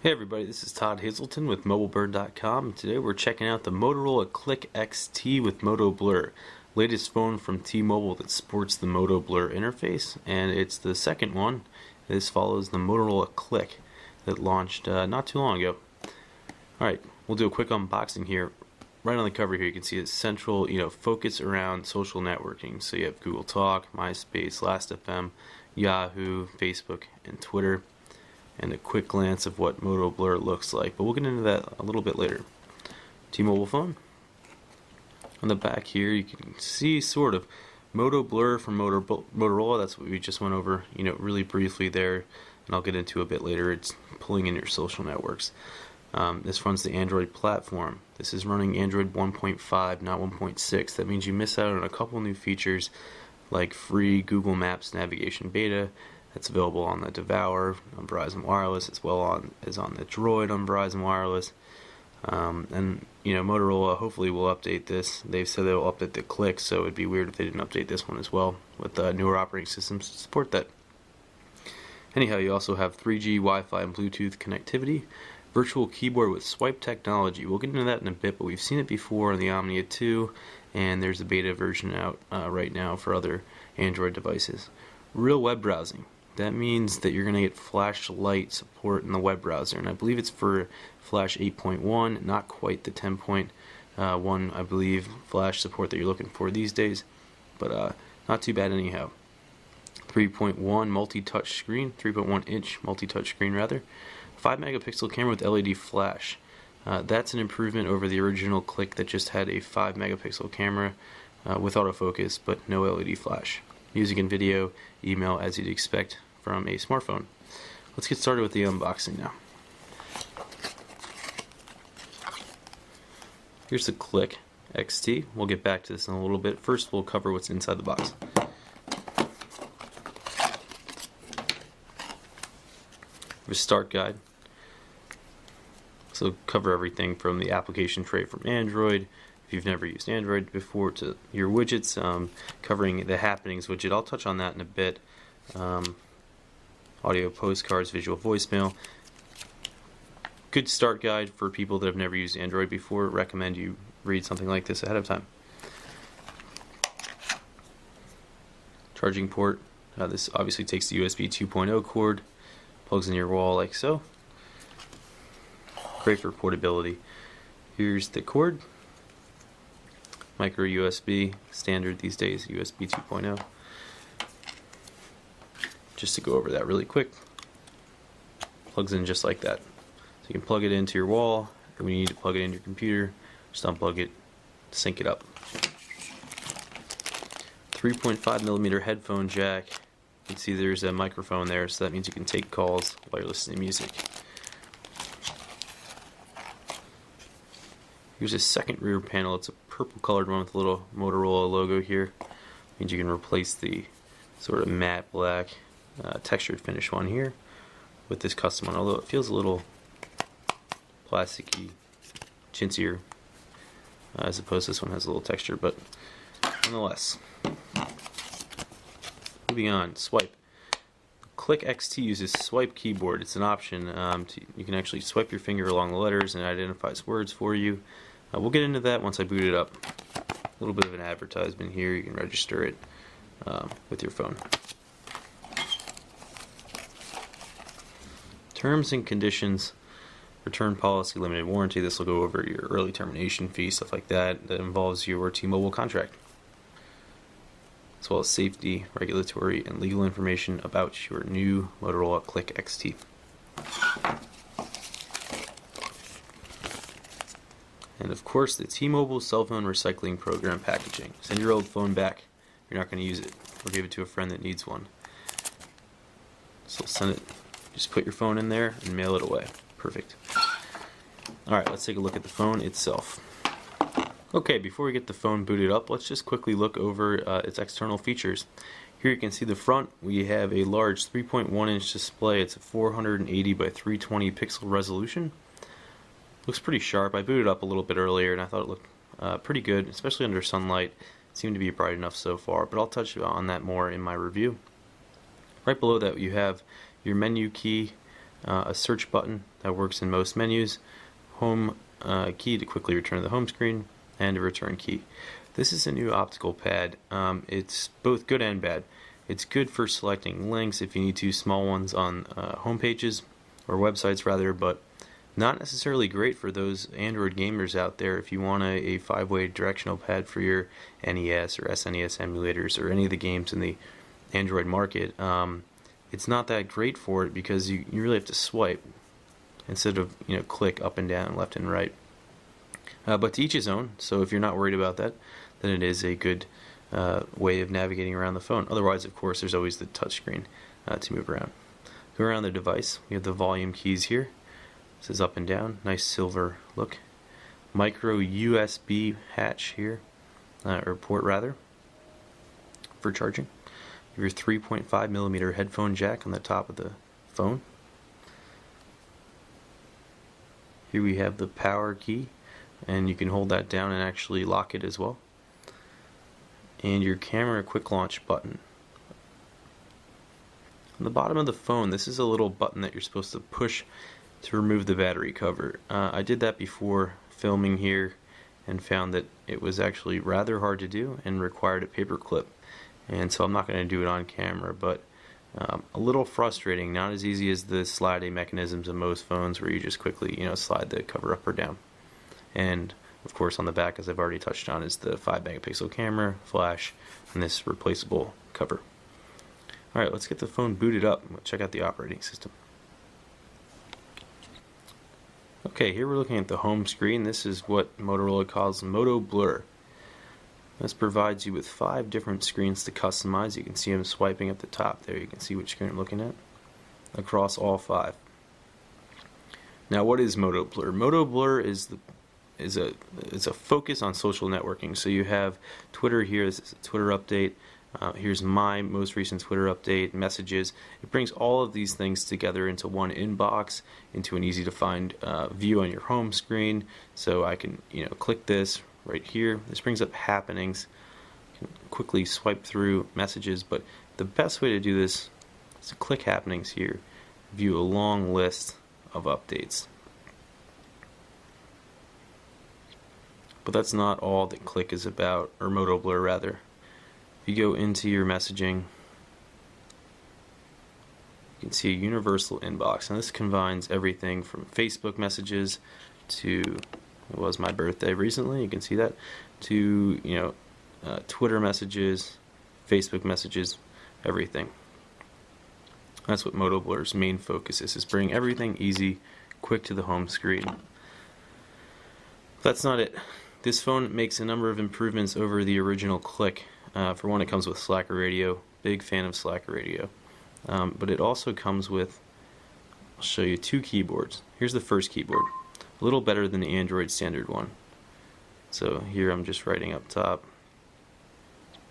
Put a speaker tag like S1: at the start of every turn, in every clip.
S1: Hey everybody, this is Todd Hazelton with MobileBird.com. Today we're checking out the Motorola Click XT with Moto Blur, latest phone from T-Mobile that sports the Moto Blur interface, and it's the second one. This follows the Motorola Click that launched not too long ago. Alright, we'll do a quick unboxing here. Right on the cover here you can see a central, focus around social networking. So you have Google Talk, MySpace, Last.fm, Yahoo, Facebook, and Twitter. And a quick glance of what Moto Blur looks like, but we'll get into that a little bit later. T-Mobile phone. On the back here you can see sort of Moto Blur from Motorola. That's what we just went over, really briefly there, and I'll get into a bit later. It's pulling in your social networks. This runs the Android platform. This is running Android 1.5, not 1.6. That means you miss out on a couple new features like free Google Maps navigation beta. That's available on the Devour on Verizon Wireless, as well as on the Droid on Verizon Wireless. And Motorola hopefully will update this. They've said they will update the Click, so it'd be weird if they didn't update this one as well with newer operating systems to support that. Anyhow, you also have 3G, Wi-Fi, and Bluetooth connectivity. Virtual keyboard with swipe technology. We'll get into that in a bit, but we've seen it before on the Omnia 2, and there's a beta version out right now for other Android devices. Real web browsing. That means that you're going to get flashlight support in the web browser, and I believe it's for Flash 8.1, not quite the 10.1, I believe, Flash support that you're looking for these days, but not too bad anyhow. 3.1 multi-touch screen, 3.1 inch multi-touch screen rather, 5 megapixel camera with LED flash. That's an improvement over the original Click that just had a 5 megapixel camera with autofocus, but no LED flash. Music and video, email as you'd expect from a smartphone. Let's get started with the unboxing now. Here's the Click XT. We'll get back to this in a little bit. First we'll cover what's inside the box. A start guide. So cover everything from the application tray from Android, if you've never used Android before, to your widgets, covering the Happenings widget. I'll touch on that in a bit. Audio postcards, visual voicemail. Good start guide for people that have never used Android before. Recommend you read something like this ahead of time. Charging port. This obviously takes the USB 2.0 cord, plugs in your wall like so. Great for portability. Here's the cord. Micro USB, standard these days, USB 2.0. Just to go over that really quick, plugs in just like that. So you can plug it into your wall, and when you need to plug it into your computer, just unplug it, sync it up. 3.5mm headphone jack. You can see there's a microphone there, so that means you can take calls while you're listening to music. Here's a second rear panel. It's a purple colored one with a little Motorola logo here. Means you can replace the sort of matte black textured finish one here with this custom one, although it feels a little plasticky, chintzier, as opposed to this one has a little texture, but nonetheless. Moving on, swipe. Click XT uses swipe keyboard. It's an option. You can actually swipe your finger along the letters and it identifies words for you. We'll get into that once I boot it up. A little bit of an advertisement here. You can register it with your phone. Terms and conditions, return policy, limited warranty. This will go over your early termination fee, stuff like that. That involves your T-Mobile contract, as well as safety, regulatory, and legal information about your new Motorola Click XT. And of course, the T-Mobile cell phone recycling program packaging. Send your old phone back. You're not going to use it, or give it to a friend that needs one. So send it. Just put your phone in there and mail it away. Perfect. Alright, let's take a look at the phone itself. Okay, before we get the phone booted up, let's just quickly look over its external features. Here you can see the front. We have a large 3.1 inch display. It's a 480 by 320 pixel resolution. Looks pretty sharp. I booted up a little bit earlier and I thought it looked pretty good, especially under sunlight. It seemed to be bright enough so far, but I'll touch on that more in my review. Right below that you have your menu key, a search button that works in most menus, home key to quickly return to the home screen, and a return key. This is a new optical pad. It's both good and bad. It's good for selecting links if you need to, small ones on home pages or websites rather, but not necessarily great for those Android gamers out there if you want a 5-way directional pad for your NES or SNES emulators or any of the games in the Android market. It's not that great for it because you really have to swipe instead of click up and down, left and right. But to each his own, so if you're not worried about that, then it is a good way of navigating around the phone. Otherwise, of course, there's always the touchscreen to move around. Go around the device. We have the volume keys here. This is up and down, nice silver look. Micro USB hatch here, or port rather, for charging. You have your 3.5mm headphone jack on the top of the phone. Here we have the power key, and you can hold that down and actually lock it as well. And your camera quick launch button. On the bottom of the phone, this is a little button that you're supposed to push to remove the battery cover. I did that before filming here and found that it was actually rather hard to do and required a paper clip, and so I'm not going to do it on camera, but a little frustrating, not as easy as the sliding mechanisms of most phones where you just quickly slide the cover up or down. And of course on the back, as I've already touched on, is the 5-megapixel camera, flash, and this replaceable cover. Alright, let's get the phone booted up and check out the operating system. Okay, here we're looking at the home screen. This is what Motorola calls Moto Blur. This provides you with 5 different screens to customize. You can see them swiping at the top there. You can see which screen I'm looking at across all 5. Now, what is Moto Blur? Moto Blur is a focus on social networking. So you have Twitter here. This is a Twitter update. Here's my most recent Twitter update, messages. It brings all of these things together into one inbox, into an easy to find view on your home screen. So I can click this right here. This brings up happenings. You can quickly swipe through messages, but the best way to do this is to click happenings here, view a long list of updates. But that's not all that Click is about, or Moto Blur rather. If you go into your messaging, you can see a universal inbox, and this combines everything from Facebook messages to, it was my birthday recently, you can see that, to Twitter messages, Facebook messages, everything. That's what Moto Blur's main focus is bring everything easy, quick to the home screen. That's not it. This phone makes a number of improvements over the original Click. For one, it comes with Slacker Radio. Big fan of Slacker Radio. But it also comes with, I'll show you 2 keyboards. Here's the first keyboard. A little better than the Android standard one. So here I'm just writing up top.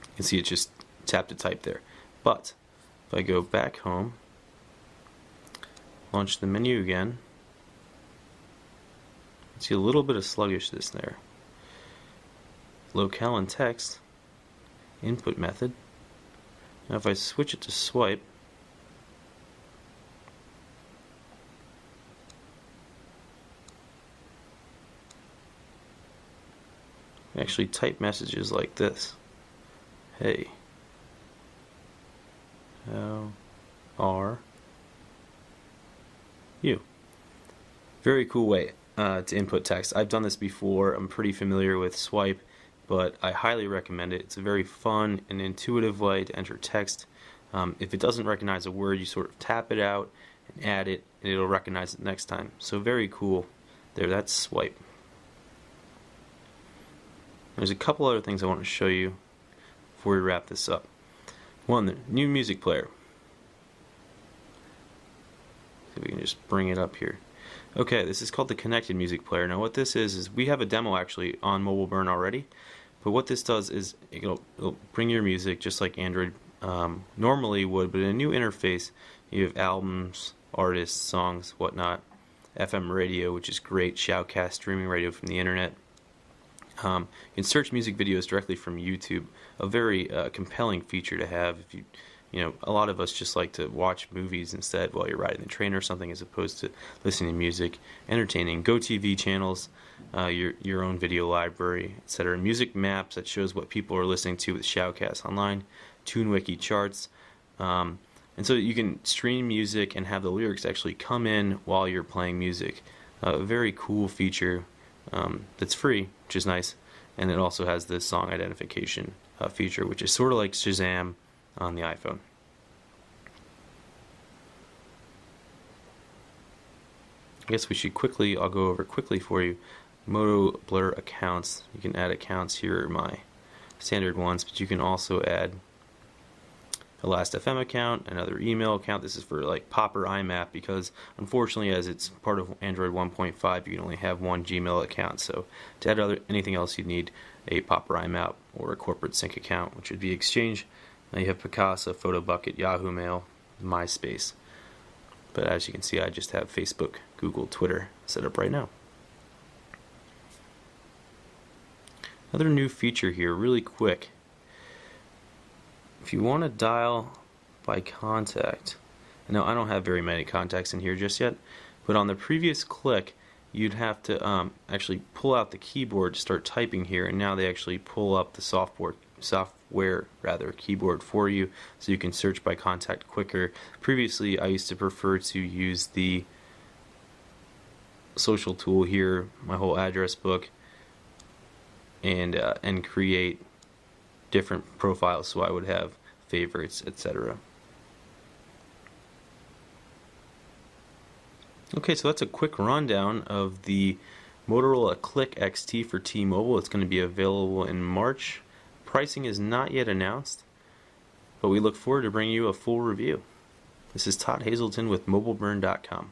S1: You can see it's just tap to type there. But if I go back home, launch the menu again, you see a little bit of sluggishness there. Locale and text, input method. Now if I switch it to swipe, I actually type messages like this. Hey, how are you? Very cool way to input text. I've done this before. I'm pretty familiar with swipe, but I highly recommend it. It's a very fun and intuitive way to enter text. If it doesn't recognize a word, you sort of tap it out and add it, and it'll recognize it next time. So very cool. There, that's swipe. There's a couple other things I want to show you before we wrap this up. One, the new music player. See if we can just bring it up here. Okay, this is called the Connected Music Player. Now what this is we have a demo actually on Mobile Burn already, but what this does is it'll bring your music just like Android normally would, but in a new interface. You have albums, artists, songs, whatnot, FM radio, which is great, shoutcast, streaming radio from the internet. You can search music videos directly from YouTube, a very compelling feature to have if you A lot of us just like to watch movies instead while you're riding the train or something, as opposed to listening to music, entertaining. GoTV channels, your own video library, etc. Music maps that shows what people are listening to with Shoutcast Online, TuneWiki charts, and so you can stream music and have the lyrics actually come in while you're playing music. A very cool feature that's free, which is nice, and it also has this song identification feature, which is sort of like Shazam on the iPhone. I guess I'll go over quickly for you. Moto Blur accounts. You can add accounts. Here are my standard ones, but you can also add a Last.fm account, another email account. This is for like Popper IMAP, because unfortunately, as it's part of Android 1.5, you can only have one Gmail account. So to add anything else, you'd need a Popper IMAP or a corporate sync account, which would be Exchange. Now you have Picasa, PhotoBucket, Yahoo Mail, MySpace. But as you can see, I just have Facebook, Google, Twitter set up right now. Another new feature here, really quick. If you want to dial by contact, now I don't have very many contacts in here just yet, but on the previous click, you'd have to actually pull out the keyboard to start typing here, and now they actually pull up the software keyboard for you, so you can search by contact quicker. Previously, I used to prefer to use the social tool here, my whole address book, and create different profiles, so I would have favorites, etc. Okay, so that's a quick rundown of the Motorola Click XT for T-Mobile. It's going to be available in March. Pricing is not yet announced, but we look forward to bringing you a full review. This is Todd Hazelton with MobileBurn.com.